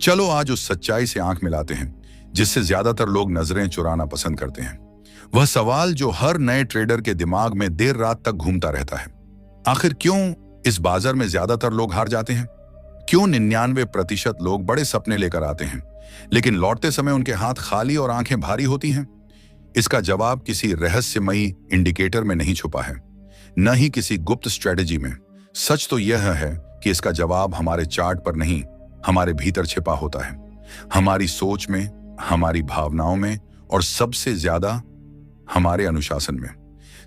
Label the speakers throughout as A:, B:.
A: चलो आज उस सच्चाई से आंख मिलाते हैं जिससे ज्यादातर लोग नजरें चुराना पसंद करते हैं। वह सवाल जो हर नए ट्रेडर के दिमाग में देर रात तक घूमता रहता है। आखिर क्यों इस बाजार में ज्यादातर लोग हार जाते हैं? क्यों 99% लोग बड़े सपने लेकर आते हैं लेकिन लौटते समय उनके हाथ खाली और आंखें भारी होती हैं? इसका जवाब किसी रहस्यमयी इंडिकेटर में नहीं छुपा है, न ही किसी गुप्त स्ट्रेटेजी में। सच तो यह है कि इसका जवाब हमारे चार्ट पर नहीं, हमारे भीतर छिपा होता है, हमारी सोच में, हमारी भावनाओं में और सबसे ज्यादा हमारे अनुशासन में।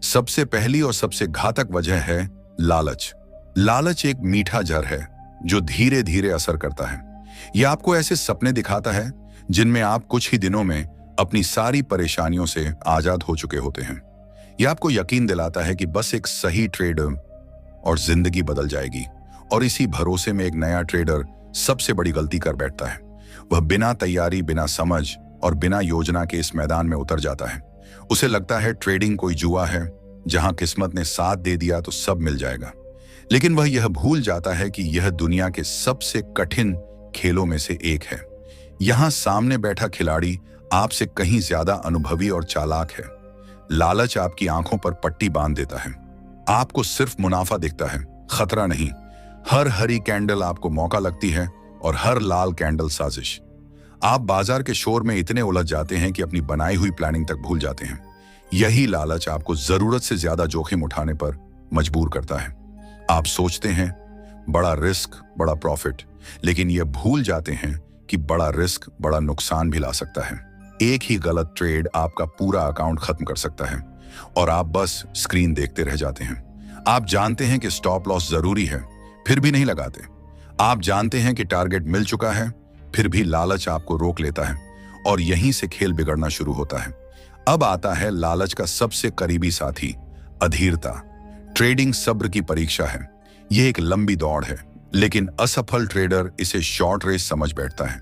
A: सबसे पहली और सबसे घातक वजह है लालच। लालच एक मीठा जहर है जो धीरे धीरे असर करता है। यह आपको ऐसे सपने दिखाता है जिनमें आप कुछ ही दिनों में अपनी सारी परेशानियों से आजाद हो चुके होते हैं। यह आपको यकीन दिलाता है कि बस एक सही ट्रेड और जिंदगी बदल जाएगी, और इसी भरोसे में एक नया ट्रेडर सबसे बड़ी गलती कर बैठता है। वह बिना तैयारी, बिना समझ और बिना योजना के इस मैदान में उतर जाता है। उसे लगता है ट्रेडिंग कोई जुआ है जहां किस्मत ने साथ दे दिया तो सब मिल जाएगा। लेकिन वह यह भूल जाता है कि यह दुनिया के सबसे कठिन खेलों में से एक है। यहां सामने बैठा खिलाड़ी आपसे कहीं ज्यादा अनुभवी और चालाक है। लालच आपकी आंखों पर पट्टी बांध देता है। आपको सिर्फ मुनाफा दिखता है, खतरा नहीं। हर हरी कैंडल आपको मौका लगती है और हर लाल कैंडल साजिश। आप बाजार के शोर में इतने उलझ जाते हैं कि अपनी बनाई हुई प्लानिंग तक भूल जाते हैं। यही लालच आपको जरूरत से ज्यादा जोखिम उठाने पर मजबूर करता है। आप सोचते हैं बड़ा रिस्क, बड़ा प्रॉफिट, लेकिन यह भूल जाते हैं कि बड़ा रिस्क बड़ा नुकसान भी ला सकता है। एक ही गलत ट्रेड आपका पूरा अकाउंट खत्म कर सकता है और आप बस स्क्रीन देखते रह जाते हैं। आप जानते हैं कि स्टॉप लॉस जरूरी है, फिर भी नहीं लगाते। आप जानते हैं कि टारगेट मिल चुका है, फिर भी लालच आपको रोक लेता है और यहीं से खेल बिगड़ना शुरू होता है। अब आता है लालच का सबसे करीबी साथी, अधीरता। ट्रेडिंग सब्र की परीक्षा है। यह एक लंबी दौड़ है, लेकिन असफल ट्रेडर इसे शॉर्ट रेस समझ बैठता है।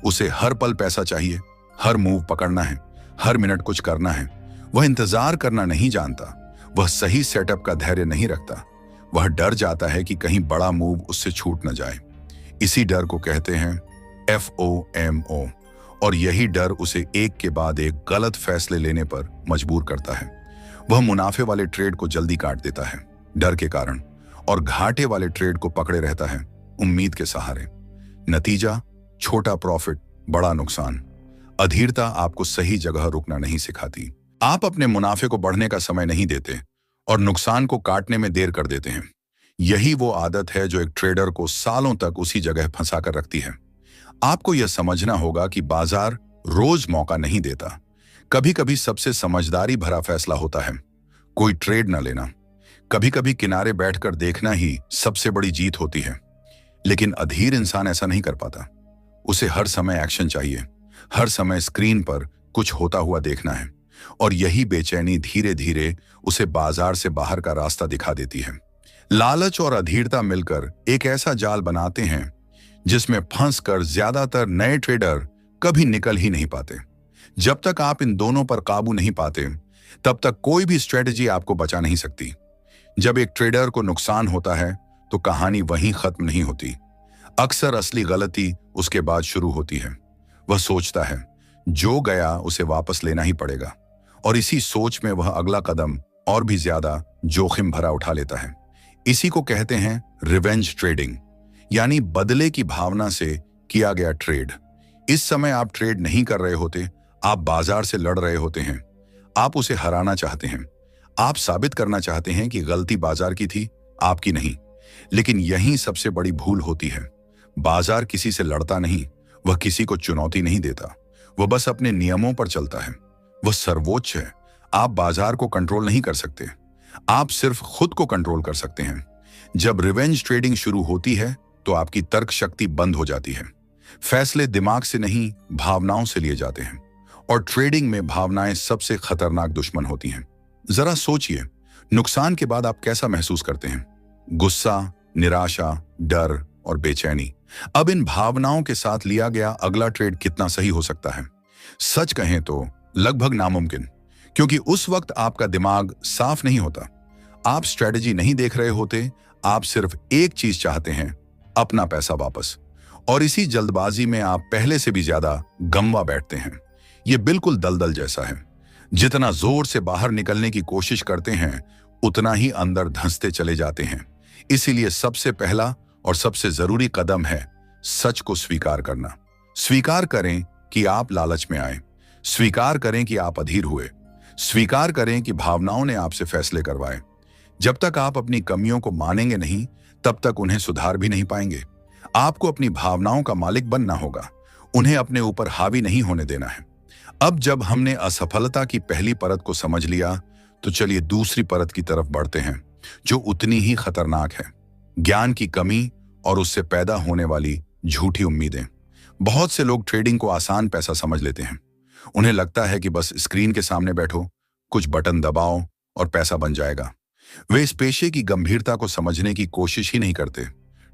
A: उसे हर पल पैसा चाहिए, हर मूव पकड़ना है, हर मिनट कुछ करना है। वह इंतजार करना नहीं जानता, वह सही सेटअप का धैर्य नहीं रखता। वह डर जाता है कि कहीं बड़ा मूव उससे छूट न जाए। इसी डर को कहते हैं FOMO, और यही डर उसे एक के बाद एक गलत फैसले लेने पर मजबूर करता है। वह मुनाफे वाले ट्रेड को जल्दी काट देता है डर के कारण, और घाटे वाले ट्रेड को पकड़े रहता है उम्मीद के सहारे। नतीजा, छोटा प्रॉफिट, बड़ा नुकसान। अधीरता आपको सही जगह रुकना नहीं सिखाती। आप अपने मुनाफे को बढ़ने का समय नहीं देते और नुकसान को काटने में देर कर देते हैं। यही वो आदत है जो एक ट्रेडर को सालों तक उसी जगह फंसा कर रखती है। आपको यह समझना होगा कि बाजार रोज मौका नहीं देता। कभी कभी सबसे समझदारी भरा फैसला होता है कोई ट्रेड न लेना। कभी कभी किनारे बैठकर देखना ही सबसे बड़ी जीत होती है। लेकिन अधीर इंसान ऐसा नहीं कर पाता। उसे हर समय एक्शन चाहिए, हर समय स्क्रीन पर कुछ होता हुआ देखना है, और यही बेचैनी धीरे धीरे उसे बाजार से बाहर का रास्ता दिखा देती है। लालच और अधीरता मिलकर एक ऐसा जाल बनाते हैं जिसमें फंसकर ज्यादातर नए ट्रेडर कभी निकल ही नहीं पाते। जब तक आप इन दोनों पर काबू नहीं पाते, तब तक कोई भी स्ट्रेटजी आपको बचा नहीं सकती। जब एक ट्रेडर को नुकसान होता है तो कहानी वहीं खत्म नहीं होती। अक्सर असली गलती उसके बाद शुरू होती है। वह सोचता है जो गया उसे वापस लेना ही पड़ेगा, और इसी सोच में वह अगला कदम और भी ज्यादा जोखिम भरा उठा लेता है। इसी को कहते हैं रिवेंज ट्रेडिंग, यानी बदले की भावना से किया गया ट्रेड। इस समय आप ट्रेड नहीं कर रहे होते, आप बाजार से लड़ रहे होते हैं। आप उसे हराना चाहते हैं। आप साबित करना चाहते हैं कि गलती बाजार की थी, आपकी नहीं। लेकिन यही सबसे बड़ी भूल होती है। बाजार किसी से लड़ता नहीं, वह किसी को चुनौती नहीं देता, वह बस अपने नियमों पर चलता है। वह सर्वोच्च है। आप बाजार को कंट्रोल नहीं कर सकते, आप सिर्फ खुद को कंट्रोल कर सकते हैं। जब रिवेंज ट्रेडिंग शुरू होती है तो आपकी तर्क शक्ति बंद हो जाती है। फैसले दिमाग से नहीं, भावनाओं से लिए जाते हैं, और ट्रेडिंग में भावनाएं सबसे खतरनाक दुश्मन होती हैं। जरा सोचिए, नुकसान के बाद आप कैसा महसूस करते हैं? गुस्सा, निराशा, डर और बेचैनी। अब इन भावनाओं के साथ लिया गया अगला ट्रेड कितना सही हो सकता है? सच कहें तो लगभग नामुमकिन, क्योंकि उस वक्त आपका दिमाग साफ नहीं होता। आप स्ट्रेटजी नहीं देख रहे होते, आप सिर्फ एक चीज चाहते हैं, अपना पैसा वापस। और इसी जल्दबाजी में आप पहले से भी ज्यादा गंवा बैठते हैं। ये बिल्कुल दलदल जैसा है। जितना जोर से बाहर निकलने की कोशिश करते हैं उतना ही अंदर धंसते चले जाते हैं। इसीलिए सबसे पहला और सबसे जरूरी कदम है सच को स्वीकार करना। स्वीकार करें कि आप लालच में आए, स्वीकार करें कि आप अधीर हुए, स्वीकार करें कि भावनाओं ने आपसे फैसले करवाए। जब तक आप अपनी कमियों को मानेंगे नहीं तब तक उन्हें सुधार भी नहीं पाएंगे। आपको अपनी भावनाओं का मालिक बनना होगा, उन्हें अपने ऊपर हावी नहीं होने देना है। अब जब हमने असफलता की पहली परत को समझ लिया तो चलिए दूसरी परत की तरफ बढ़ते हैं, जो उतनी ही खतरनाक है। ज्ञान की कमी और उससे पैदा होने वाली झूठी उम्मीदें। बहुत से लोग ट्रेडिंग को आसान पैसा समझ लेते हैं। उन्हें लगता है कि बस स्क्रीन के सामने बैठो, कुछ बटन दबाओ और पैसा बन जाएगा। वे इस पेशे की गंभीरता को समझने की कोशिश ही नहीं करते।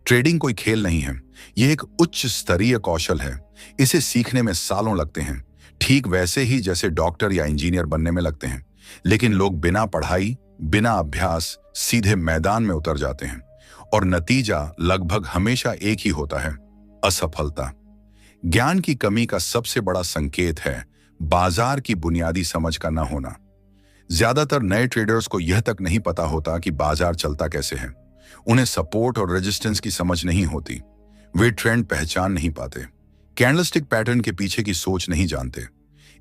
A: ट्रेडिंग कोई खेल नहीं है, यह एक उच्च स्तरीय कौशल है। इसे सीखने में सालों लगते हैं, ठीक वैसे ही जैसे डॉक्टर या इंजीनियर बनने में लगते हैं। लेकिन लोग बिना पढ़ाई, बिना अभ्यास सीधे मैदान में उतर जाते हैं और नतीजा लगभग हमेशा एक ही होता है, असफलता। ज्ञान की कमी का सबसे बड़ा संकेत है बाजार की बुनियादी समझ का न होना। ज्यादातर नए ट्रेडर्स को यह तक नहीं पता होता कि बाजार चलता कैसे है। उन्हें सपोर्ट और रेजिस्टेंस की समझ नहीं होती। वे ट्रेंड पहचान नहीं पाते, कैंडलस्टिक पैटर्न के पीछे की सोच नहीं जानते,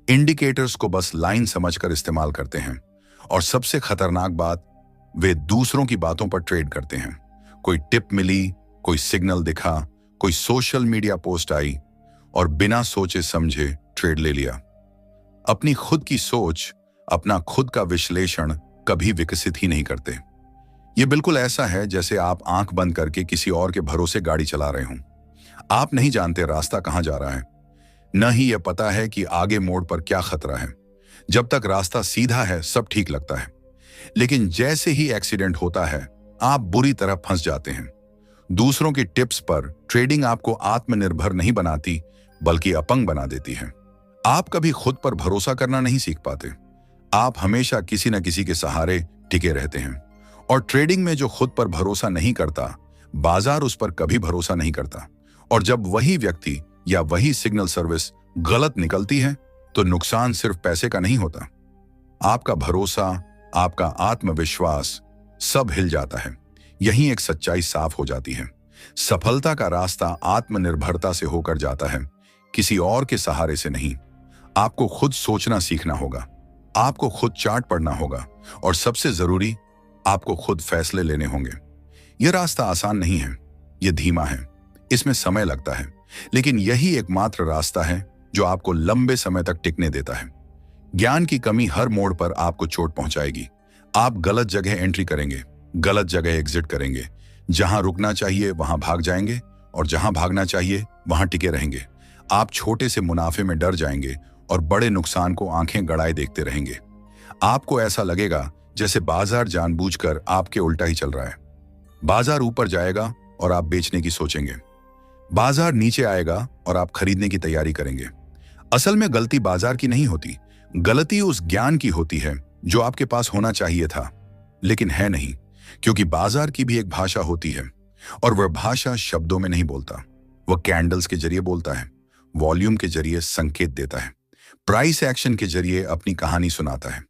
A: इंडिकेटर्स को बस लाइन समझकर इस्तेमाल करते हैं। और सबसे खतरनाक बात, वे दूसरों की बातों पर ट्रेड करते हैं। कोई टिप मिली, कोई सिग्नल दिखा, कोई सोशल मीडिया पोस्ट आई और बिना सोचे समझे ट्रेड ले लिया। अपनी खुद की सोच, अपना खुद का विश्लेषण कभी विकसित ही नहीं करते। यह बिल्कुल ऐसा है जैसे आप आंख बंद करके किसी और के भरोसे गाड़ी चला रहे हों। आप नहीं जानते रास्ता कहां जा रहा है, न ही यह पता है कि आगे मोड़ पर क्या खतरा है। जब तक रास्ता सीधा है सब ठीक लगता है, लेकिन जैसे ही एक्सीडेंट होता है आप बुरी तरह फंस जाते हैं। दूसरों की टिप्स पर ट्रेडिंग आपको आत्मनिर्भर नहीं बनाती बल्कि अपंग बना देती है। आप कभी खुद पर भरोसा करना नहीं सीख पाते। आप हमेशा किसी न किसी के सहारे टिके रहते हैं। और ट्रेडिंग में जो खुद पर भरोसा नहीं करता, बाजार उस पर कभी भरोसा नहीं करता। और जब वही व्यक्ति या वही सिग्नल सर्विस गलत निकलती है तो नुकसान सिर्फ पैसे का नहीं होता, आपका भरोसा, आपका आत्मविश्वास सब हिल जाता है। यहीं एक सच्चाई साफ हो जाती है। सफलता का रास्ता आत्मनिर्भरता से होकर जाता है, किसी और के सहारे से नहीं। आपको खुद सोचना सीखना होगा, आपको खुद चार्ट पढ़ना होगा और सबसे जरूरी, आपको खुद फैसले लेने होंगे। यह रास्ता आसान नहीं है, यह धीमा है, इसमें समय लगता है, लेकिन यही एकमात्र रास्ता है जो आपको लंबे समय तक टिकने देता है। ज्ञान की कमी हर मोड़ पर आपको चोट पहुंचाएगी। आप गलत जगह एंट्री करेंगे, गलत जगह एग्जिट करेंगे। जहां रुकना चाहिए वहां भाग जाएंगे और जहां भागना चाहिए वहां टिके रहेंगे। आप छोटे से मुनाफे में डर जाएंगे और बड़े नुकसान को आंखें गड़ाए देखते रहेंगे। आपको ऐसा लगेगा जैसे बाजार जानबूझकर आपके उल्टा ही चल रहा है। बाजार ऊपर जाएगा और आप बेचने की सोचेंगे, बाजार नीचे आएगा और आप खरीदने की तैयारी करेंगे। असल में गलती बाजार की नहीं होती, गलती उस ज्ञान की होती है जो आपके पास होना चाहिए था लेकिन है नहीं। क्योंकि बाजार की भी एक भाषा होती है और वह भाषा शब्दों में नहीं बोलता, वह कैंडल्स के जरिए बोलता है, वॉल्यूम के जरिए संकेत देता है, प्राइस एक्शन के जरिए अपनी कहानी सुनाता है।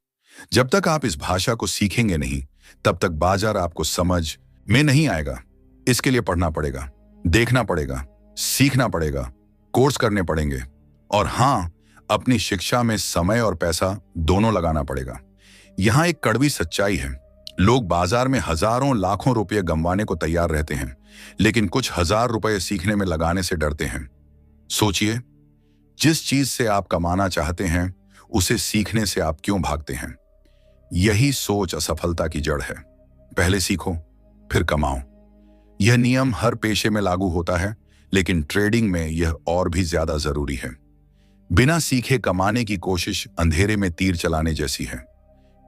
A: जब तक आप इस भाषा को सीखेंगे नहीं तब तक बाजार आपको समझ में नहीं आएगा। इसके लिए पढ़ना पड़ेगा, देखना पड़ेगा, सीखना पड़ेगा, कोर्स करने पड़ेंगे और हां, अपनी शिक्षा में समय और पैसा दोनों लगाना पड़ेगा। यहां एक कड़वी सच्चाई है, लोग बाजार में हजारों लाखों रुपए गंवाने को तैयार रहते हैं लेकिन कुछ हजार रुपए सीखने में लगाने से डरते हैं। सोचिए, जिस चीज से आप कमाना चाहते हैं उसे सीखने से आप क्यों भागते हैं? यही सोच असफलता की जड़ है। पहले सीखो फिर कमाओ। यह नियम हर पेशे में लागू होता है लेकिन ट्रेडिंग में यह और भी ज्यादा जरूरी है। बिना सीखे कमाने की कोशिश अंधेरे में तीर चलाने जैसी है।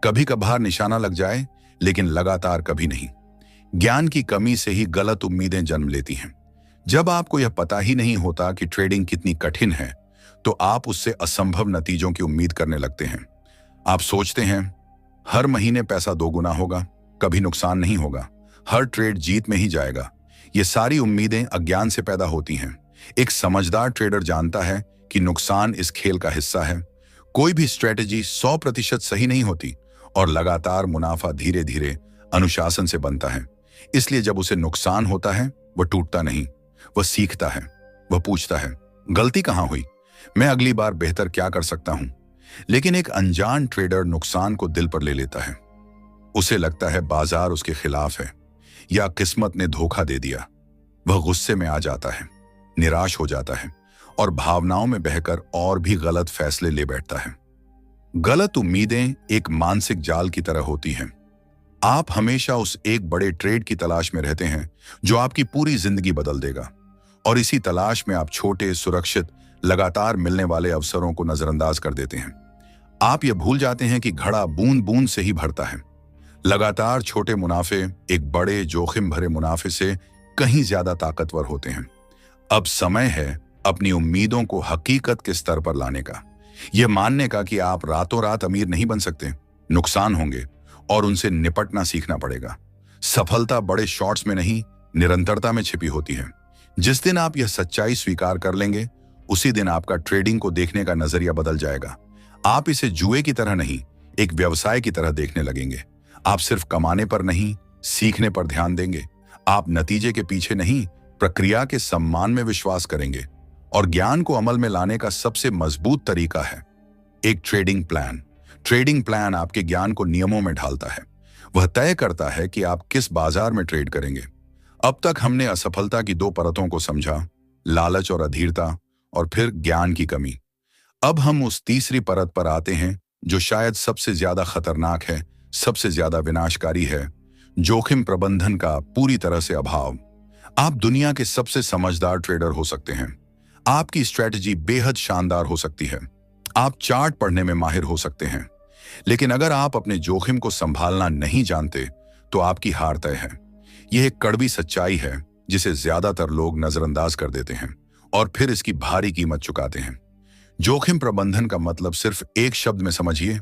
A: कभी कभार निशाना लग जाए लेकिन लगातार कभी नहीं। ज्ञान की कमी से ही गलत उम्मीदें जन्म लेती हैं। जब आपको यह पता ही नहीं होता कि ट्रेडिंग कितनी कठिन है तो आप उससे असंभव नतीजों की उम्मीद करने लगते हैं। आप सोचते हैं हर महीने पैसा दोगुना होगा, कभी नुकसान नहीं होगा, हर ट्रेड जीत में ही जाएगा। ये सारी उम्मीदें अज्ञान से पैदा होती हैं। एक समझदार ट्रेडर जानता है कि नुकसान इस खेल का हिस्सा है। कोई भी स्ट्रेटेजी 100% सही नहीं होती और लगातार मुनाफा धीरे धीरे अनुशासन से बनता है। इसलिए जब उसे नुकसान होता है वह टूटता नहीं, वह सीखता है। वह पूछता है, गलती कहां हुई, मैं अगली बार बेहतर क्या कर सकता हूं। लेकिन एक अनजान ट्रेडर नुकसान को दिल पर ले लेता है। उसे लगता है बाजार उसके खिलाफ है या किस्मत ने धोखा दे दिया। वह गुस्से में आ जाता है, निराश हो जाता है और भावनाओं में बहकर और भी गलत फैसले ले बैठता है। गलत उम्मीदें एक मानसिक जाल की तरह होती हैं। आप हमेशा उस एक बड़े ट्रेड की तलाश में रहते हैं जो आपकी पूरी जिंदगी बदल देगा, और इसी तलाश में आप छोटे, सुरक्षित, लगातार मिलने वाले अवसरों को नजरअंदाज कर देते हैं। आप यह भूल जाते हैं कि घड़ा बूंद बूंद से ही भरता है। लगातार छोटे मुनाफे एक बड़े जोखिम भरे मुनाफे से कहीं ज्यादा ताकतवर होते हैं। अब समय है अपनी उम्मीदों को हकीकत के स्तर पर लाने का। यह मानने का कि आप रातों रात अमीर नहीं बन सकते। नुकसान होंगे और उनसे निपटना सीखना पड़ेगा। सफलता बड़े शॉट्स में नहीं, निरंतरता में छिपी होती है। जिस दिन आप यह सच्चाई स्वीकार कर लेंगे, उसी दिन आपका ट्रेडिंग को देखने का नजरिया बदल जाएगा। आप इसे जुए की तरह नहीं, एक व्यवसाय की तरह देखने लगेंगे। आप सिर्फ कमाने पर नहीं, सीखने पर ध्यान देंगे। आप नतीजे के पीछे नहीं, प्रक्रिया के सम्मान में विश्वास करेंगे। और ज्ञान को अमल में लाने का सबसे मजबूत तरीका है एक ट्रेडिंग प्लान। ट्रेडिंग प्लान आपके ज्ञान को नियमों में ढालता है। वह तय करता है कि आप किस बाजार में ट्रेड करेंगे। अब तक हमने असफलता की 2 परतों को समझा, लालच और अधीरता, और फिर ज्ञान की कमी। अब हम उस तीसरी परत पर आते हैं जो शायद सबसे ज्यादा खतरनाक है, सबसे ज्यादा विनाशकारी है, जोखिम प्रबंधन का पूरी तरह से अभाव। आप दुनिया के सबसे समझदार ट्रेडर हो सकते हैं। आपकी स्ट्रेटजी बेहद शानदार हो सकती है। आप चार्ट पढ़ने में माहिर हो सकते हैं। लेकिन अगर आप अपने जोखिम को संभालना नहीं जानते तो आपकी हार तय है। यह एक कड़वी सच्चाई है जिसे ज्यादातर लोग नजरअंदाज कर देते हैं और फिर इसकी भारी कीमत चुकाते हैं। जोखिम प्रबंधन का मतलब सिर्फ एक शब्द में समझिए,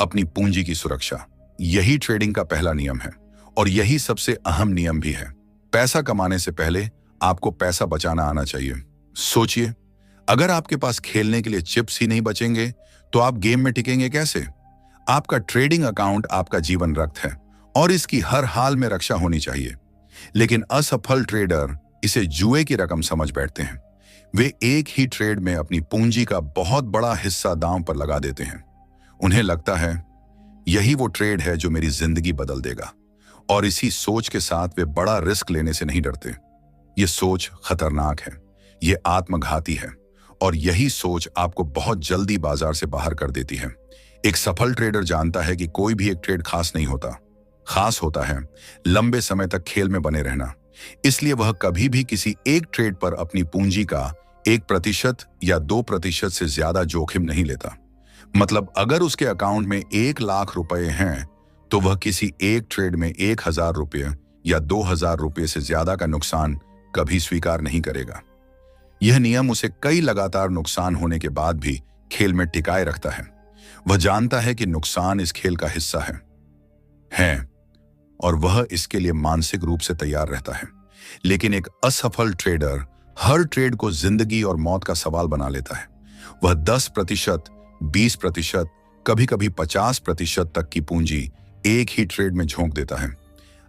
A: अपनी पूंजी की सुरक्षा। यही ट्रेडिंग का पहला नियम है और यही सबसे अहम नियम भी है। पैसा कमाने से पहले आपको पैसा बचाना आना चाहिए। सोचिए, अगर आपके पास खेलने के लिए चिप्स ही नहीं बचेंगे तो आप गेम में टिकेंगे कैसे? आपका ट्रेडिंग अकाउंट आपका जीवन रक्त है और इसकी हर हाल में रक्षा होनी चाहिए। लेकिन असफल ट्रेडर इसे जुए की रकम समझ बैठते हैं। वे एक ही ट्रेड में अपनी पूंजी का बहुत बड़ा हिस्सा दांव पर लगा देते हैं। उन्हें लगता है यही वो ट्रेड है जो मेरी जिंदगी बदल देगा, और इसी सोच के साथ वे बड़ा रिस्क लेने से नहीं डरते। ये सोच खतरनाक है, ये आत्मघाती है, और यही सोच आपको बहुत जल्दी बाजार से बाहर कर देती है। एक सफल ट्रेडर जानता है कि कोई भी एक ट्रेड खास नहीं होता। खास होता है लंबे समय तक खेल में बने रहना। इसलिए वह कभी भी किसी एक ट्रेड पर अपनी पूंजी का 1% या 2% से ज्यादा जोखिम नहीं लेता। मतलब अगर उसके अकाउंट में 1 लाख रुपए हैं तो वह किसी एक ट्रेड में 1000 रुपये या 2000 रुपये से ज्यादा का नुकसान कभी स्वीकार नहीं करेगा। यह नियम उसे कई लगातार नुकसान होने के बाद भी खेल में टिकाए रखता है। वह जानता है कि नुकसान इस खेल का हिस्सा है और वह इसके लिए मानसिक रूप से तैयार रहता है। लेकिन एक असफल ट्रेडर हर ट्रेड को जिंदगी और मौत का सवाल बना लेता है। वह 10%, 20%, कभी-कभी 50% तक की पूंजी एक ही ट्रेड में झोंक देता है।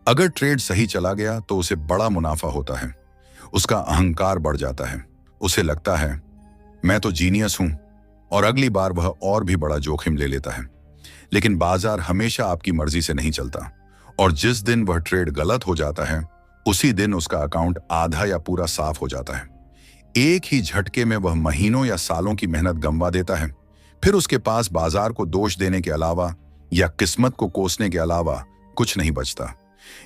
A: अगर ट्रेड सही चला गया तो उसे बड़ा मुनाफा होता है। उसका अहंकार बढ़ जाता है। उसे लगता है मैं तो जीनियस हूं, और अगली बार वह और भी बड़ा जोखिम ले लेता है। लेकिन बाजार हमेशा आपकी मर्जी से नहीं चलता, और जिस दिन वह ट्रेड गलत हो जाता है उसी दिन उसका अकाउंट आधा या पूरा साफ हो जाता है। एक ही झटके में वह महीनों या सालों की मेहनत गंवा देता है। फिर उसके पास बाजार को दोष देने के अलावा या किस्मत को कोसने के अलावा कुछ नहीं बचता।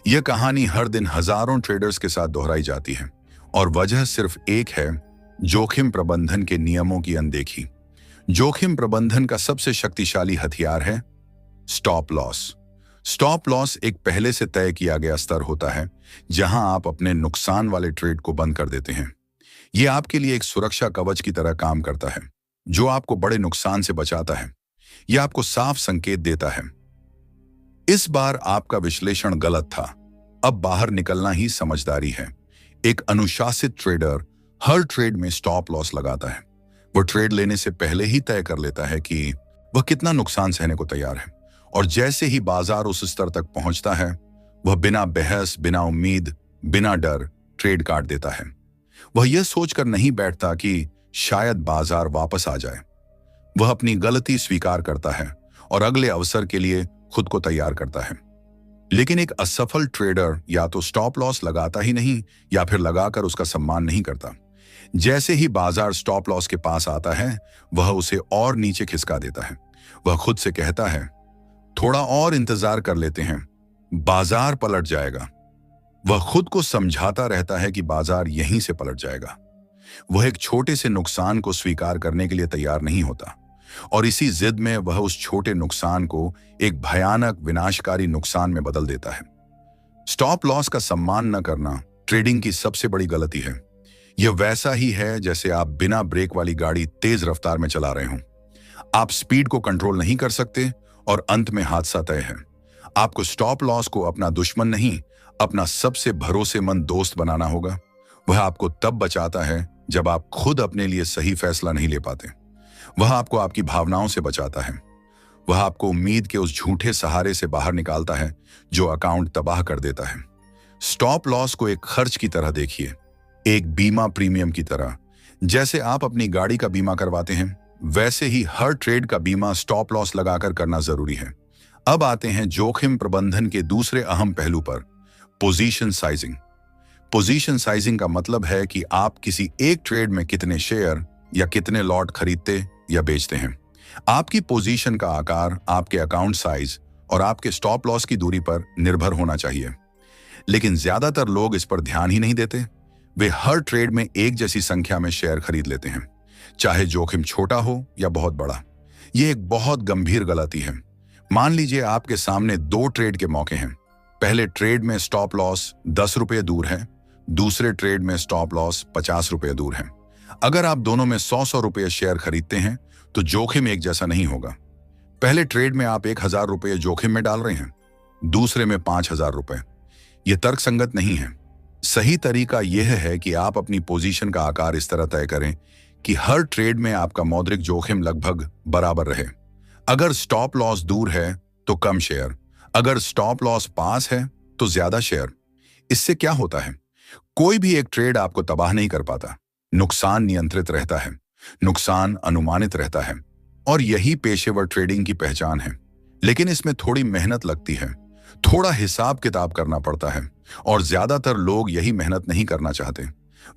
A: यह कहानी हर दिन हजारों ट्रेडर्स के साथ दोहराई जाती है, और वजह सिर्फ एक है, जोखिम प्रबंधन के नियमों की अनदेखी। जोखिम प्रबंधन का सबसे शक्तिशाली हथियार है स्टॉप लॉस। स्टॉप लॉस एक पहले से तय किया गया स्तर होता है जहां आप अपने नुकसान वाले ट्रेड को बंद कर देते हैं। यह आपके लिए एक सुरक्षा कवच की तरह काम करता है जो आपको बड़े नुकसान से बचाता है। यह आपको साफ संकेत देता है, इस बार आपका विश्लेषण गलत था, अब बाहर निकलना ही समझदारी है। एक अनुशासित ट्रेडर हर ट्रेड में स्टॉप लॉस लगाता है। वो ट्रेड लेने से पहले ही तय कर लेता है कि वह कितना नुकसान सहने को तैयार है, और जैसे ही बाजार उस स्तर तक पहुंचता है, वह बिना बहस, बिना उम्मीद, बिना डर ट्रेड काट देता है। वह यह सोचकर नहीं बैठता कि शायद बाजार वापस आ जाए। वह अपनी गलती स्वीकार करता है और अगले अवसर के लिए खुद को तैयार करता है। लेकिन एक असफल ट्रेडर या तो स्टॉप लॉस लगाता ही नहीं, या फिर लगाकर उसका सम्मान नहीं करता। जैसे ही बाजार स्टॉप लॉस के पास आता है, वह उसे और नीचे खिसका देता है। वह खुद से कहता है, थोड़ा और इंतजार कर लेते हैं, बाजार पलट जाएगा। वह खुद को समझाता रहता है कि बाजार यहीं से पलट जाएगा। वह एक छोटे से नुकसान को स्वीकार करने के लिए तैयार नहीं होता, और इसी जिद में वह उस छोटे नुकसान को एक भयानक विनाशकारी नुकसान में बदल देता है। स्टॉप लॉस का सम्मान न करना ट्रेडिंग की सबसे बड़ी गलती है। यह वैसा ही है जैसे आप बिना ब्रेक वाली गाड़ी तेज रफ्तार में चला रहे हों। आप स्पीड को कंट्रोल नहीं कर सकते और अंत में हादसा तय है। आपको स्टॉप लॉस को अपना दुश्मन नहीं, अपना सबसे भरोसेमंद दोस्त बनाना होगा। वह आपको तब बचाता है जब आप खुद अपने लिए सही फैसला नहीं ले पाते। वह आपको आपकी भावनाओं से बचाता है। वह आपको उम्मीद के उस झूठे सहारे से बाहर निकालता है जो अकाउंट तबाह कर देता है। स्टॉप लॉस को एक खर्च की तरह देखिए, एक बीमा प्रीमियम की तरह। जैसे आप अपनी गाड़ी का बीमा करवाते हैं, वैसे ही हर ट्रेड का बीमा स्टॉप लॉस लगाकर करना जरूरी है। अब आते हैं जोखिम प्रबंधन के दूसरे अहम पहलू पर, पोजीशन साइजिंग। पोजीशन साइजिंग का मतलब है कि आप किसी एक ट्रेड में कितने शेयर या कितने लॉट खरीदते या बेचते हैं। आपकी पोजीशन का आकार आपके अकाउंट साइज और आपके स्टॉप लॉस की दूरी पर निर्भर होना चाहिए। लेकिन ज्यादातर लोग इस पर ध्यान ही नहीं देते। वे हर ट्रेड में एक जैसी संख्या में शेयर खरीद लेते हैं, चाहे जोखिम छोटा हो या बहुत बड़ा। यह एक बहुत गंभीर गलती है। मान लीजिए आपके सामने दो ट्रेड के मौके हैं। पहले ट्रेड में स्टॉप लॉस 10 रुपये दूर है, दूसरे ट्रेड में स्टॉप लॉस 50 रुपये दूर है। अगर आप दोनों में 100 रुपये शेयर खरीदते हैं तो जोखिम एक जैसा नहीं होगा। पहले ट्रेड में आप 1000 रुपये जोखिम में डाल रहे हैं, दूसरे में 5000 रुपये। यह तर्कसंगत नहीं है। सही तरीका यह है कि आप अपनी पोजीशन का आकार इस तरह तय करें कि हर ट्रेड में आपका मौद्रिक जोखिम लगभग बराबर रहे। अगर स्टॉप लॉस दूर है तो कम शेयर, अगर स्टॉप लॉस पास है तो ज्यादा शेयर। इससे क्या होता है? कोई भी एक ट्रेड आपको तबाह नहीं कर पाता। नुकसान नियंत्रित रहता है, नुकसान अनुमानित रहता है, और यही पेशेवर ट्रेडिंग की पहचान है। लेकिन इसमें थोड़ी मेहनत लगती है, थोड़ा हिसाब किताब करना पड़ता है, और ज्यादातर लोग यही मेहनत नहीं करना चाहते।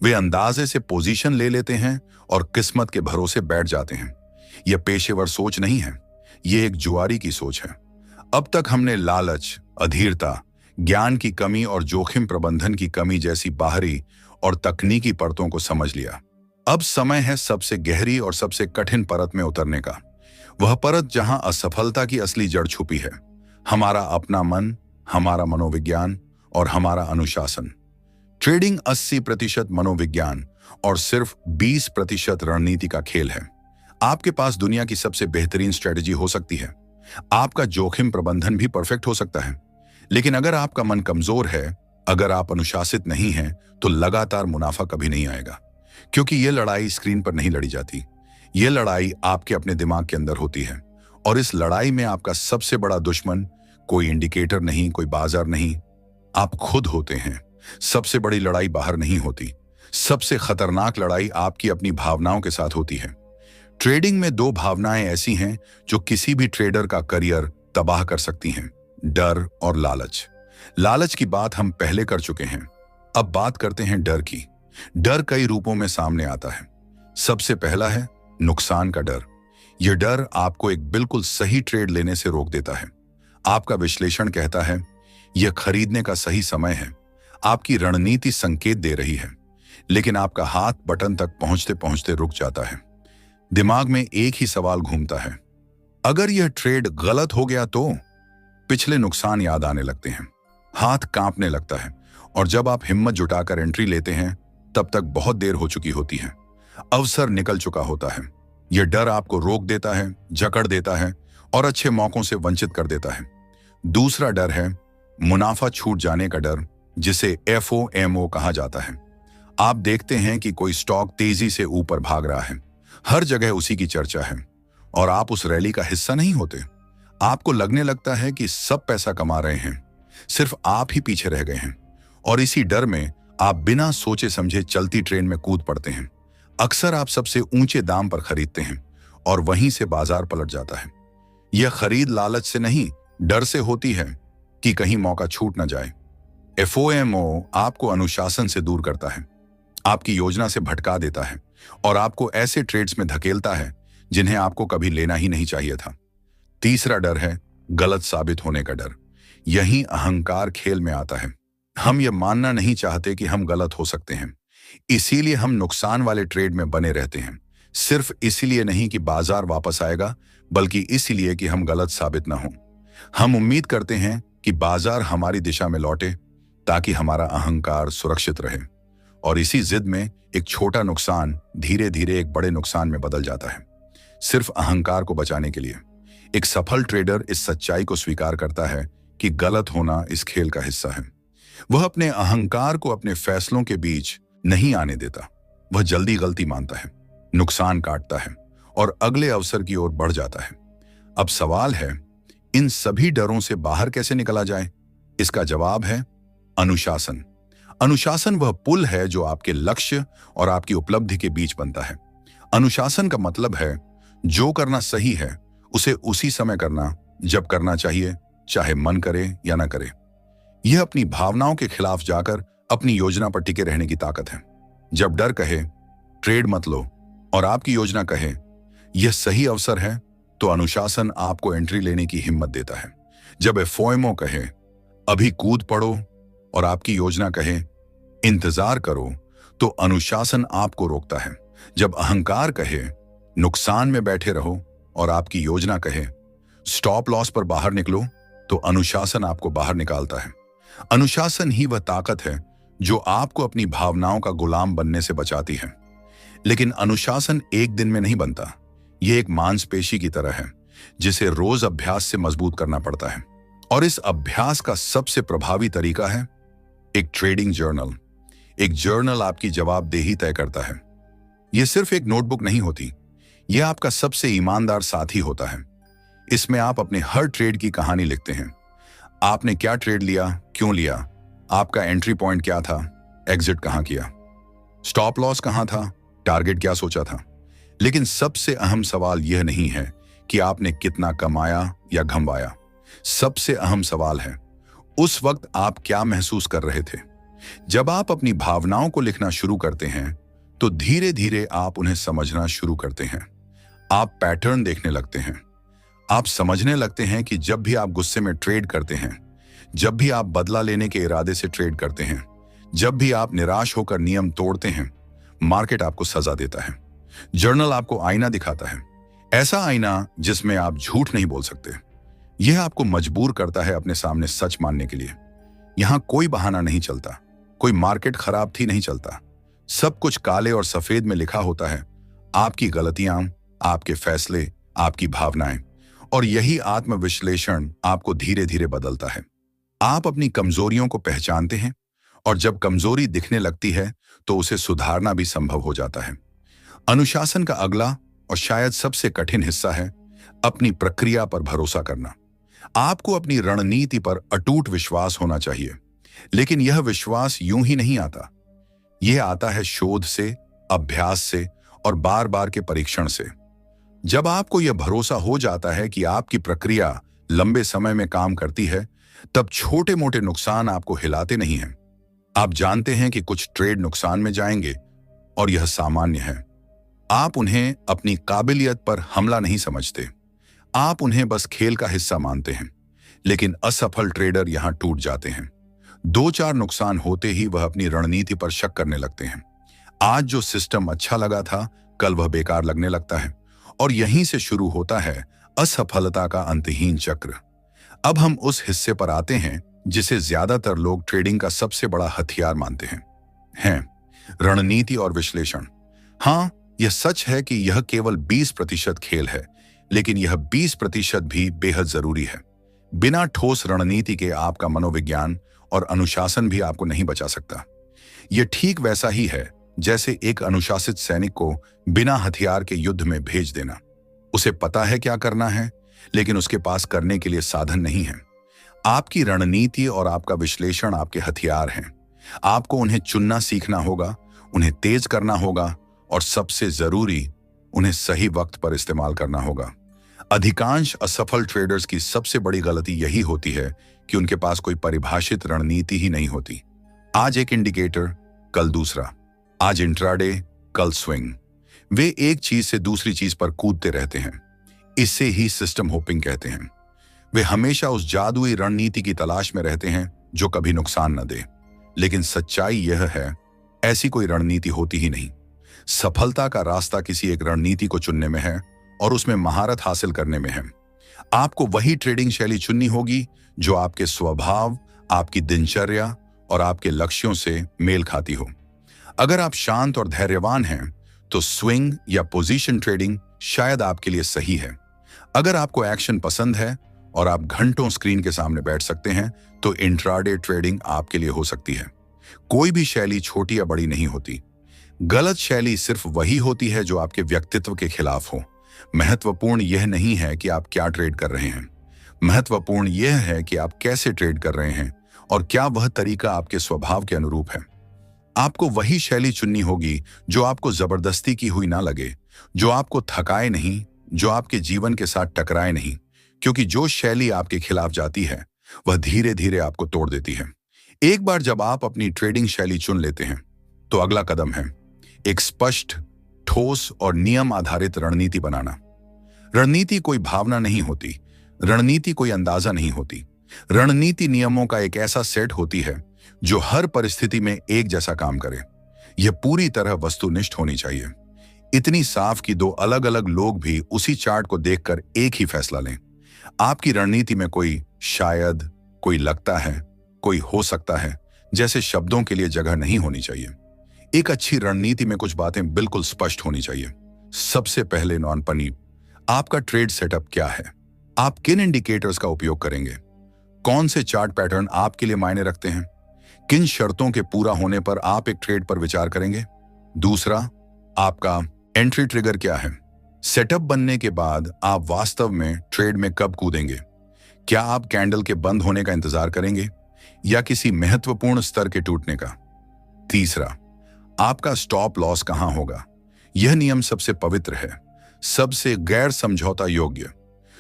A: वे अंदाजे से पोजीशन ले लेते हैं और किस्मत के भरोसे बैठ जाते हैं। यह पेशेवर सोच नहीं है, यह एक जुआरी की सोच है। अब तक हमने लालच, अधीरता, ज्ञान की कमी और जोखिम प्रबंधन की कमी जैसी बाहरी और तकनीकी परतों को समझ लिया। अब समय है सबसे गहरी और सबसे कठिन परत में उतरने का। वह परत जहां असफलता की असली जड़ छुपी है, हमारा अपना मन, हमारा मनोविज्ञान और हमारा अनुशासन। ट्रेडिंग 80% मनोविज्ञान और सिर्फ 20% रणनीति का खेल है। आपके पास दुनिया की सबसे बेहतरीन स्ट्रेटजी हो सकती है, आपका जोखिम प्रबंधन भी परफेक्ट हो सकता है, लेकिन अगर आपका मन कमजोर है, अगर आप अनुशासित नहीं हैं, तो लगातार मुनाफा कभी नहीं आएगा। क्योंकि यह लड़ाई स्क्रीन पर नहीं लड़ी जाती, यह लड़ाई आपके अपने दिमाग के अंदर होती है। और इस लड़ाई में आपका सबसे बड़ा दुश्मन कोई इंडिकेटर नहीं, कोई बाजार नहीं, आप खुद होते हैं। सबसे बड़ी लड़ाई बाहर नहीं होती, सबसे खतरनाक लड़ाई आपकी अपनी भावनाओं के साथ होती है। ट्रेडिंग में दो भावनाएं ऐसी हैं जो किसी भी ट्रेडर का करियर तबाह कर सकती हैं, डर और लालच। लालच की बात हम पहले कर चुके हैं, अब बात करते हैं डर की। डर कई रूपों में सामने आता है। सबसे पहला है नुकसान का डर। यह डर आपको एक बिल्कुल सही ट्रेड लेने से रोक देता है। आपका विश्लेषण कहता है यह खरीदने का सही समय है, आपकी रणनीति संकेत दे रही है, लेकिन आपका हाथ बटन तक पहुंचते पहुंचते रुक जाता है। दिमाग में एक ही सवाल घूमता है, अगर यह ट्रेड गलत हो गया तो? पिछले नुकसान याद आने लगते हैं, हाथ कांपने लगता है, और जब आप हिम्मत जुटाकर एंट्री लेते हैं तब तक बहुत देर हो चुकी होती है, अवसर निकल चुका होता है। यह डर आपको रोक देता है, जकड़ देता है और अच्छे मौकों से वंचित कर देता है। दूसरा डर है मुनाफा छूट जाने का डर, जिसे FOMO कहा जाता है। आप देखते हैं कि कोई स्टॉक तेजी से ऊपर भाग रहा है, हर जगह उसी की चर्चा है, और आप उस रैली का हिस्सा नहीं होते। आपको लगने लगता है कि सब पैसा कमा रहे हैं, सिर्फ आप ही पीछे रह गए हैं, और इसी डर में आप बिना सोचे समझे चलती ट्रेन में कूद पड़ते हैं। अक्सर आप सबसे ऊंचे दाम पर खरीदते हैं और वहीं से बाजार पलट जाता है। यह खरीद लालच से नहीं, डर से होती है कि कहीं मौका छूट न जाए। FOMO आपको अनुशासन से दूर करता है, आपकी योजना से भटका देता है और आपको ऐसे ट्रेड्स में धकेलता है जिन्हें आपको कभी लेना ही नहीं चाहिए था। तीसरा डर है गलत साबित होने का डर। यही अहंकार खेल में आता है। हम यह मानना नहीं चाहते कि हम गलत हो सकते हैं, इसीलिए हम नुकसान वाले ट्रेड में बने रहते हैं। सिर्फ इसीलिए नहीं कि बाजार वापस आएगा, बल्कि इसीलिए कि हम गलत साबित न हों। हम उम्मीद करते हैं कि बाजार हमारी दिशा में लौटे ताकि हमारा अहंकार सुरक्षित रहे, और इसी जिद में एक छोटा नुकसान धीरे धीरे एक बड़े नुकसान में बदल जाता है, सिर्फ अहंकार को बचाने के लिए। एक सफल ट्रेडर इस सच्चाई को स्वीकार करता है कि गलत होना इस खेल का हिस्सा है। वह अपने अहंकार को अपने फैसलों के बीच नहीं आने देता। वह जल्दी गलती मानता है, नुकसान काटता है और अगले अवसर की ओर बढ़ जाता है। अब सवाल है, इन सभी डरों से बाहर कैसे निकला जाए? इसका जवाब है अनुशासन। अनुशासन वह पुल है जो आपके लक्ष्य और आपकी उपलब्धि के बीच बनता है। अनुशासन का मतलब है जो करना सही है उसे उसी समय करना जब करना चाहिए, चाहे मन करे या ना करे। यह अपनी भावनाओं के खिलाफ जाकर अपनी योजना पर टिके रहने की ताकत है। जब डर कहे ट्रेड मत लो और आपकी योजना कहे यह सही अवसर है, तो अनुशासन आपको एंट्री लेने की हिम्मत देता है। जब FOMO कहे अभी कूद पड़ो और आपकी योजना कहे इंतजार करो, तो अनुशासन आपको रोकता है। जब अहंकार कहे नुकसान में बैठे रहो और आपकी योजना कहे स्टॉप लॉस पर बाहर निकलो, तो अनुशासन आपको बाहर निकालता है। अनुशासन ही वह ताकत है जो आपको अपनी भावनाओं का गुलाम बनने से बचाती है। लेकिन अनुशासन एक दिन में नहीं बनता। यह एक मांसपेशी की तरह है जिसे रोज अभ्यास से मजबूत करना पड़ता है, और इस अभ्यास का सबसे प्रभावी तरीका है एक ट्रेडिंग जर्नल। एक जर्नल आपकी जवाबदेही तय करता है। यह सिर्फ एक नोटबुक नहीं होती, यह आपका सबसे ईमानदार साथी होता है। इसमें आप अपने हर ट्रेड की कहानी लिखते हैं। आपने क्या ट्रेड लिया, क्यों लिया, आपका एंट्री पॉइंट क्या था, एग्जिट कहां किया, स्टॉप लॉस कहां था, टारगेट क्या सोचा था। लेकिन सबसे अहम सवाल यह नहीं है कि आपने कितना कमाया या घमवाया। सबसे अहम सवाल है उस वक्त आप क्या महसूस कर रहे थे। जब आप अपनी भावनाओं को लिखना शुरू करते हैं तो धीरे धीरे आप उन्हें समझना शुरू करते हैं। आप पैटर्न देखने लगते हैं। आप समझने लगते हैं कि जब भी आप गुस्से में ट्रेड करते हैं, जब भी आप बदला लेने के इरादे से ट्रेड करते हैं, जब भी आप निराश होकर नियम तोड़ते हैं, मार्केट आपको सजा देता है। जर्नल आपको आईना दिखाता है, ऐसा आईना जिसमें आप झूठ नहीं बोल सकते। यह आपको मजबूर करता है अपने सामने सच मानने के लिए। यहां कोई बहाना नहीं चलता, कोई मार्केट खराब थी नहीं चलता। सब कुछ काले और सफेद में लिखा होता है, आपकी गलतियां, आपके फैसले, आपकी भावनाएं, और यही आत्मविश्लेषण आपको धीरे धीरे बदलता है। आप अपनी कमजोरियों को पहचानते हैं, और जब कमजोरी दिखने लगती है तो उसे सुधारना भी संभव हो जाता है। अनुशासन का अगला और शायद सबसे कठिन हिस्सा है अपनी प्रक्रिया पर भरोसा करना। आपको अपनी रणनीति पर अटूट विश्वास होना चाहिए, लेकिन यह विश्वास यूं ही नहीं आता। यह आता है शोध से, अभ्यास से और बार बार के परीक्षण से। जब आपको यह भरोसा हो जाता है कि आपकी प्रक्रिया लंबे समय में काम करती है, तब छोटे मोटे नुकसान आपको हिलाते नहीं हैं। आप जानते हैं कि कुछ ट्रेड नुकसान में जाएंगे और यह सामान्य है। आप उन्हें अपनी काबिलियत पर हमला नहीं समझते, आप उन्हें बस खेल का हिस्सा मानते हैं। लेकिन असफल ट्रेडर यहां टूट जाते हैं। 2-4 नुकसान होते ही वह अपनी रणनीति पर शक करने लगते हैं। आज जो सिस्टम अच्छा लगा था, कल वह बेकार लगने लगता है, और यहीं से शुरू होता है असफलता का अंतहीन चक्र। अब हम उस हिस्से पर आते हैं जिसे ज्यादातर लोग ट्रेडिंग का सबसे बड़ा हथियार मानते हैं रणनीति और विश्लेषण। हाँ, यह सच है कि यह केवल 20% खेल है, लेकिन यह 20% भी बेहद जरूरी है। बिना ठोस रणनीति के आपका मनोविज्ञान और अनुशासन भी आपको नहीं बचा सकता। यह ठीक वैसा ही है जैसे एक अनुशासित सैनिक को बिना हथियार के युद्ध में भेज देना। उसे पता है क्या करना है, लेकिन उसके पास करने के लिए साधन नहीं है। आपकी रणनीति और आपका विश्लेषण आपके हथियार हैं। आपको उन्हें चुनना सीखना होगा, उन्हें तेज करना होगा और सबसे जरूरी, उन्हें सही वक्त पर इस्तेमाल करना होगा। अधिकांश असफल ट्रेडर्स की सबसे बड़ी गलती यही होती है कि उनके पास कोई परिभाषित रणनीति ही नहीं होती। आज एक इंडिकेटर, कल दूसरा, आज इंट्राडे, कल स्विंग। वे एक चीज से दूसरी चीज पर कूदते रहते हैं। इसे ही सिस्टम होपिंग कहते हैं। वे हमेशा उस जादुई रणनीति की तलाश में रहते हैं जो कभी नुकसान न दे। लेकिन सच्चाई यह है, ऐसी कोई रणनीति होती ही नहीं। सफलता का रास्ता किसी एक रणनीति को चुनने में है और उसमें महारत हासिल करने में है। आपको वही ट्रेडिंग शैली चुननी होगी जो आपके स्वभाव, आपकी दिनचर्या और आपके लक्ष्यों से मेल खाती हो। अगर आप शांत और धैर्यवान हैं तो स्विंग या पोजीशन ट्रेडिंग शायद आपके लिए सही है। अगर आपको एक्शन पसंद है और आप घंटों स्क्रीन के सामने बैठ सकते हैं तो इंट्राडे ट्रेडिंग आपके लिए हो सकती है। कोई भी शैली छोटी या बड़ी नहीं होती। गलत शैली सिर्फ वही होती है जो आपके व्यक्तित्व के खिलाफ हो। महत्वपूर्ण यह नहीं है कि आप क्या ट्रेड कर रहे हैं, महत्वपूर्ण यह है कि आप कैसे ट्रेड कर रहे हैं और क्या वह तरीका आपके स्वभाव के अनुरूप है। आपको वही शैली चुननी होगी जो आपको जबरदस्ती की हुई ना लगे, जो आपको थकाए नहीं, जो आपके जीवन के साथ टकराए नहीं, क्योंकि जो शैली आपके खिलाफ जाती है वह धीरे धीरे आपको तोड़ देती है। एक बार जब आप अपनी ट्रेडिंग शैली चुन लेते हैं तो अगला कदम है एक स्पष्ट, ठोस और नियम आधारित रणनीति बनाना। रणनीति कोई भावना नहीं होती, रणनीति कोई अंदाजा नहीं होती। रणनीति नियमों का एक ऐसा सेट होती है जो हर परिस्थिति में एक जैसा काम करे। यह पूरी तरह वस्तुनिष्ठ होनी चाहिए, इतनी साफ कि दो अलग अलग लोग भी उसी चार्ट को देखकर एक ही फैसला लें। आपकी रणनीति में कोई शायद, कोई लगता है, कोई हो सकता है जैसे शब्दों के लिए जगह नहीं होनी चाहिए। एक अच्छी रणनीति में कुछ बातें बिल्कुल स्पष्ट होनी चाहिए। सबसे पहले नॉन-पनी, आपका ट्रेड सेटअप क्या है? आप किन इंडिकेटर्स का उपयोग करेंगे? कौन से चार्ट पैटर्न आपके लिए मायने रखते हैं? किन शर्तों के पूरा होने पर आप एक ट्रेड पर विचार करेंगे? दूसरा, आपका एंट्री ट्रिगर क्या है? सेटअप बनने के बाद आप वास्तव में ट्रेड में कब कूदेंगे? क्या आप कैंडल के बंद होने का इंतजार करेंगे या किसी महत्वपूर्ण स्तर के टूटने का? तीसरा, आपका स्टॉप लॉस कहां होगा? यह नियम सबसे पवित्र है, सबसे गैर समझौता योग्य।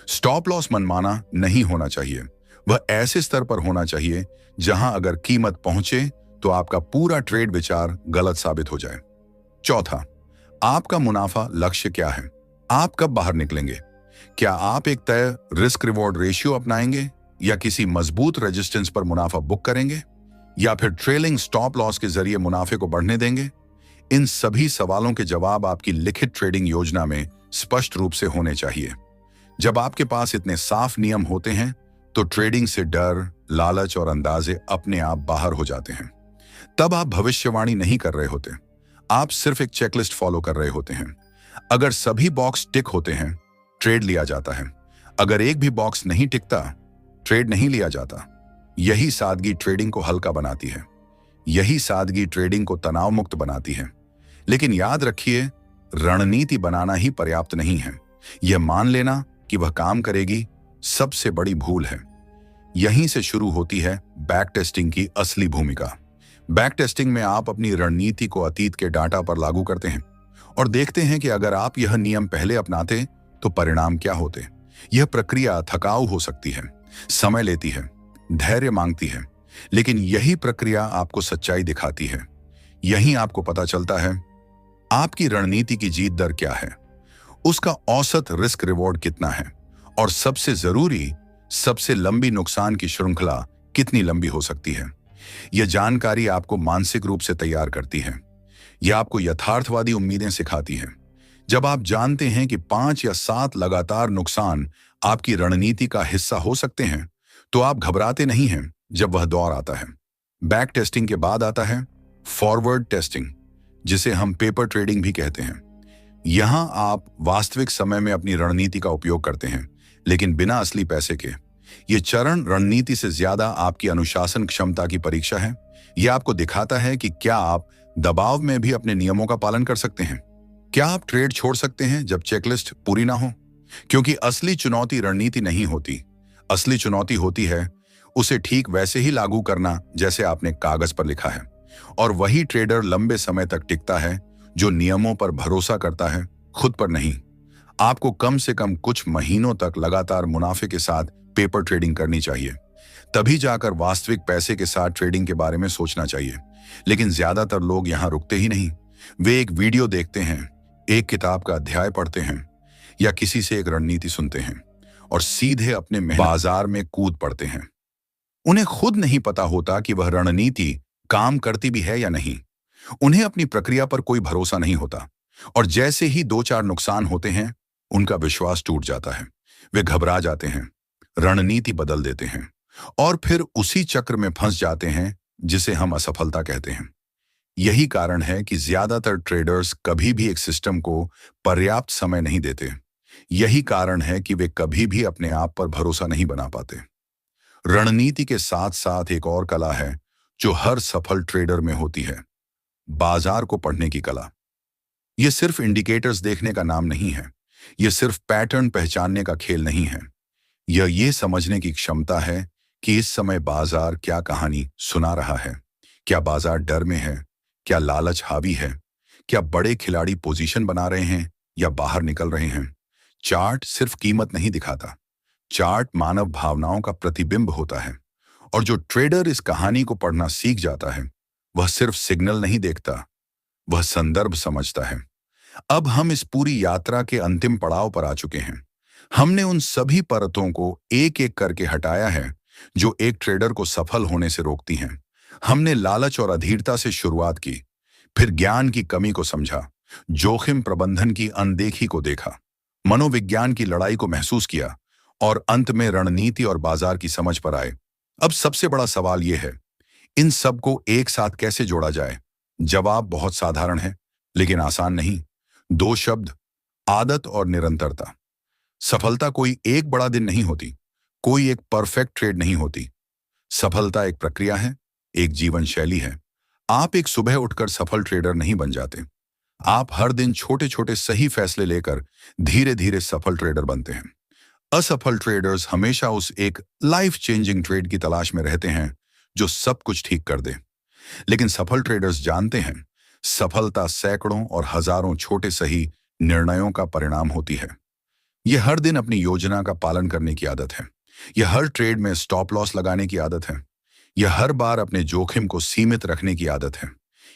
A: स्टॉप लॉस मनमाना नहीं होना चाहिए। वह ऐसे स्तर पर होना चाहिए जहां अगर कीमत पहुंचे तो आपका पूरा ट्रेड विचार गलत साबित हो जाए। चौथा, आपका मुनाफा लक्ष्य क्या है? आप कब बाहर निकलेंगे? क्या आप एक तय रिस्क रिवॉर्ड रेशियो अपनाएंगे या किसी मजबूत रेजिस्टेंस पर मुनाफा बुक करेंगे या फिर ट्रेलिंग स्टॉप लॉस के जरिए मुनाफे को बढ़ने देंगे? इन सभी सवालों के जवाब आपकी लिखित ट्रेडिंग योजना में स्पष्ट रूप से होने चाहिए। जब आपके पास इतने साफ नियम होते हैं तो ट्रेडिंग से डर, लालच और अंदाजे अपने आप बाहर हो जाते हैं। तब आप भविष्यवाणी नहीं कर रहे होते, आप सिर्फ एक चेकलिस्ट फॉलो कर रहे होते हैं। अगर सभी बॉक्स टिक होते हैं, ट्रेड लिया जाता है। अगर एक भी बॉक्स नहीं टिकता, ट्रेड नहीं लिया जाता। यही सादगी ट्रेडिंग को हल्का बनाती है, यही सादगी ट्रेडिंग को तनाव मुक्त बनाती है। लेकिन याद रखिए, रणनीति बनाना ही पर्याप्त नहीं है। यह मान लेना कि वह काम करेगी सबसे बड़ी भूल है। यहीं से शुरू होती है बैक टेस्टिंग की असली भूमिका। बैक टेस्टिंग में आप अपनी रणनीति को अतीत के डाटा पर लागू करते हैं और देखते हैं कि अगर आप यह नियम पहले अपनाते तो परिणाम क्या होते। यह प्रक्रिया थकाऊ हो सकती है, समय लेती है, धैर्य मांगती है, लेकिन यही प्रक्रिया आपको सच्चाई दिखाती है। यहीं आपको पता चलता है आपकी रणनीति की जीत दर क्या है, उसका औसत रिस्क रिवॉर्ड कितना है और सबसे जरूरी, सबसे लंबी नुकसान की श्रृंखला कितनी लंबी हो सकती है। यह जानकारी आपको मानसिक रूप से तैयार करती है। यह आपको यथार्थवादी उम्मीदें सिखाती है। जब आप जानते हैं कि 5 या 7 लगातार नुकसान आपकी रणनीति का हिस्सा हो सकते हैं तो आप घबराते नहीं हैं जब वह दौर आता है। बैक टेस्टिंग के बाद आता है फॉरवर्ड टेस्टिंग, जिसे हम पेपर ट्रेडिंग भी कहते हैं। यहां आप वास्तविक समय में अपनी रणनीति का उपयोग करते हैं, लेकिन बिना असली पैसे के। यह चरण रणनीति से ज्यादा आपकी अनुशासन क्षमता की परीक्षा है। यह आपको दिखाता है कि क्या आप दबाव में भी अपने नियमों का पालन कर सकते हैं। क्या आप ट्रेड छोड़ सकते हैं जब चेकलिस्ट पूरी ना हो? क्योंकि असली चुनौती रणनीति नहीं होती, असली चुनौती होती है उसे ठीक वैसे ही लागू करना जैसे आपने कागज पर लिखा है। और वही ट्रेडर लंबे समय तक टिकता है जो नियमों पर भरोसा करता है, खुद पर नहीं। आपको कम से कम कुछ महीनों तक लगातार मुनाफे के साथ पेपर ट्रेडिंग करनी चाहिए, तभी जाकर वास्तविक पैसे के साथ ट्रेडिंग के बारे में सोचना चाहिए। लेकिन ज्यादातर लोग यहां रुकते ही नहीं। वे एक वीडियो देखते हैं, एक किताब का अध्याय पढ़ते हैं या किसी से एक रणनीति सुनते हैं और सीधे अपने बाजार में कूद पड़ते हैं। उन्हें खुद नहीं पता होता कि वह रणनीति काम करती भी है या नहीं। उन्हें अपनी प्रक्रिया पर कोई भरोसा नहीं होता और जैसे ही 2-4 नुकसान होते हैं, उनका विश्वास टूट जाता है। वे घबरा जाते हैं, रणनीति बदल देते हैं और फिर उसी चक्र में फंस जाते हैं जिसे हम असफलता कहते हैं। यही कारण है कि ज्यादातर ट्रेडर्स कभी भी एक सिस्टम को पर्याप्त समय नहीं देते। यही कारण है कि वे कभी भी अपने आप पर भरोसा नहीं बना पाते। रणनीति के साथ साथ एक और कला है जो हर सफल ट्रेडर में होती है, बाजार को पढ़ने की कला। यह सिर्फ इंडिकेटर्स देखने का नाम नहीं है, यह सिर्फ पैटर्न पहचानने का खेल नहीं है। यह समझने की क्षमता है कि इस समय बाजार क्या कहानी सुना रहा है। क्या बाजार डर में है? क्या लालच हावी है? क्या बड़े खिलाड़ी पोजीशन बना रहे हैं या बाहर निकल रहे हैं? चार्ट सिर्फ कीमत नहीं दिखाता, चार्ट मानव भावनाओं का प्रतिबिंब होता है। और जो ट्रेडर इस कहानी को पढ़ना सीख जाता है, वह सिर्फ सिग्नल नहीं देखता, वह संदर्भ समझता है। अब हम इस पूरी यात्रा के अंतिम पड़ाव पर आ चुके हैं। हमने उन सभी परतों को एक एक करके हटाया है जो एक ट्रेडर को सफल होने से रोकती हैं। हमने लालच और अधीरता से शुरुआत की, फिर ज्ञान की कमी को समझा, जोखिम प्रबंधन की अनदेखी को देखा, मनोविज्ञान की लड़ाई को महसूस किया और अंत में रणनीति और बाजार की समझ पर आए। अब सबसे बड़ा सवाल यह है, इन सब को एक साथ कैसे जोड़ा जाए? जवाब बहुत साधारण है, लेकिन आसान नहीं। 2 शब्द, आदत और निरंतरता। सफलता कोई एक बड़ा दिन नहीं होती, कोई एक परफेक्ट ट्रेड नहीं होती। सफलता एक प्रक्रिया है, एक जीवन शैली है। आप एक सुबह उठकर सफल ट्रेडर नहीं बन जाते। आप हर दिन छोटे छोटे सही फैसले लेकर धीरे धीरे सफल ट्रेडर बनते हैं। असफल ट्रेडर्स हमेशा उस एक लाइफ चेंजिंग ट्रेड की तलाश में रहते हैं जो सब कुछ ठीक कर दे। लेकिन सफल ट्रेडर्स जानते हैं, सफलता सैकड़ों और हजारों छोटे सही निर्णयों का परिणाम होती है। यह हर दिन अपनी योजना का पालन करने की आदत है। यह हर ट्रेड में स्टॉप लॉस लगाने की आदत है। यह हर बार अपने जोखिम को सीमित रखने की आदत है।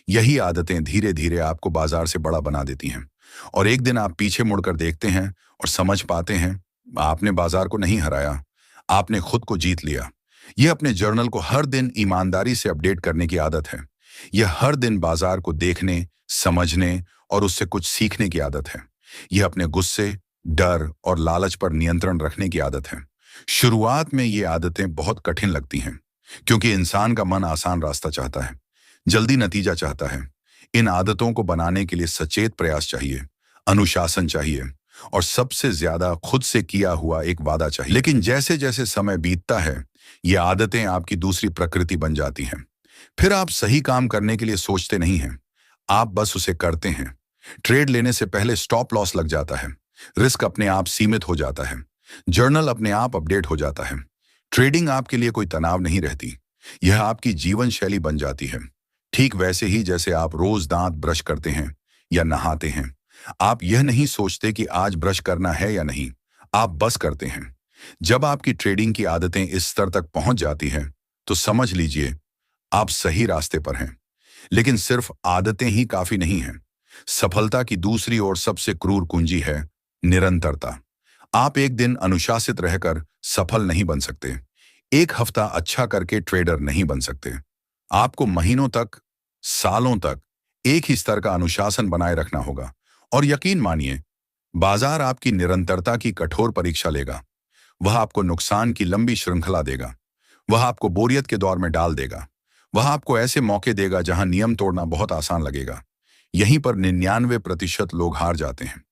A: यही आदतें धीरे धीरे आपको बाजार से बड़ा बना देती हैं और एक दिन आप पीछे मुड़कर देखते हैं और समझ पाते हैं, आपने बाजार को नहीं हराया, आपने खुद को जीत लिया। यह अपने जर्नल को हर दिन ईमानदारी से अपडेट करने की आदत है। यह हर दिन बाजार को देखने, समझने और उससे कुछ सीखने की आदत है। यह अपने गुस्से, डर और लालच पर नियंत्रण रखने की आदत है। शुरुआत में ये आदतें बहुत कठिन लगती हैं, क्योंकि इंसान का मन आसान रास्ता चाहता है, जल्दी नतीजा चाहता है। इन आदतों को बनाने के लिए सचेत प्रयास चाहिए, अनुशासन चाहिए और सबसे ज्यादा खुद से किया हुआ एक वादा चाहिए। लेकिन जैसे जैसे समय बीतता है, ये आदतें आपकी दूसरी प्रकृति बन जाती हैं। फिर आप सही काम करने के लिए सोचते नहीं हैं, आप बस उसे करते हैं। ट्रेड लेने से पहले स्टॉप लॉस लग जाता है, रिस्क अपने आप सीमित हो जाता है, जर्नल अपने आप अपडेट हो जाता है। ट्रेडिंग आपके लिए कोई तनाव नहीं रहती, यह आपकी जीवन शैली बन जाती है। ठीक वैसे ही जैसे आप रोज दांत ब्रश करते हैं या नहाते हैं। आप यह नहीं सोचते कि आज ब्रश करना है या नहीं, आप बस करते हैं। जब आपकी ट्रेडिंग की आदतें इस स्तर तक पहुंच जाती हैं, तो समझ लीजिए आप सही रास्ते पर हैं। लेकिन सिर्फ आदतें ही काफी नहीं हैं। सफलता की दूसरी ओर सबसे क्रूर कुंजी है निरंतरता। आप एक दिन अनुशासित रहकर सफल नहीं बन सकते, एक हफ्ता अच्छा करके ट्रेडर नहीं बन सकते। आपको महीनों तक, सालों तक एक ही स्तर का अनुशासन बनाए रखना होगा। और यकीन मानिए, बाजार आपकी निरंतरता की कठोर परीक्षा लेगा। वह आपको नुकसान की लंबी श्रृंखला देगा, वह आपको बोरियत के दौर में डाल देगा, वह आपको ऐसे मौके देगा जहां नियम तोड़ना बहुत आसान लगेगा। यहीं पर 99% लोग हार जाते हैं।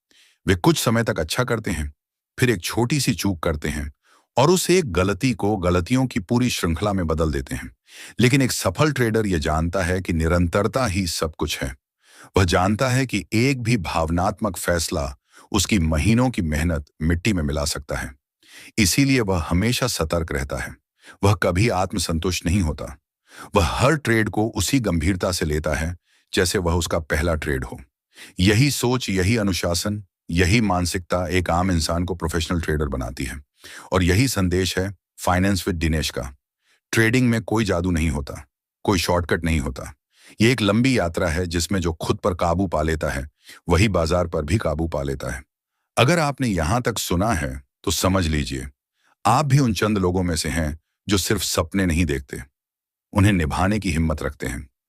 A: वे कुछ समय तक अच्छा करते हैं, फिर एक छोटी सी चूक करते हैं और उस एक गलती को गलतियों की पूरी श्रृंखला में बदल देते हैं। लेकिन एक सफल ट्रेडर यह जानता है कि निरंतरता ही सब कुछ है। वह जानता है कि एक भी भावनात्मक फैसला उसकी महीनों की मेहनत मिट्टी में मिला सकता है। इसीलिए वह हमेशा सतर्क रहता है। वह कभी आत्मसंतुष्ट नहीं होता। वह हर ट्रेड को उसी गंभीरता से लेता है जैसे वह उसका पहला ट्रेड हो। यही सोच, यही अनुशासन, यही मानसिकता एक आम इंसान को प्रोफेशनल ट्रेडर बनाती है। और यही संदेश है फाइनेंस विद दिनेश का। ट्रेडिंग में कोई जादू नहीं होता, कोई शॉर्टकट नहीं होता। यह एक लंबी यात्रा है जिसमें जो खुद पर काबू पा लेता है वही बाजार पर भी काबू पा लेता है। अगर आपने यहां तक सुना है तो समझ लीजिए आप भी उन चंद लोगों में से हैं जो सिर्फ सपने नहीं देखते, उन्हें निभाने की हिम्मत रखते हैं।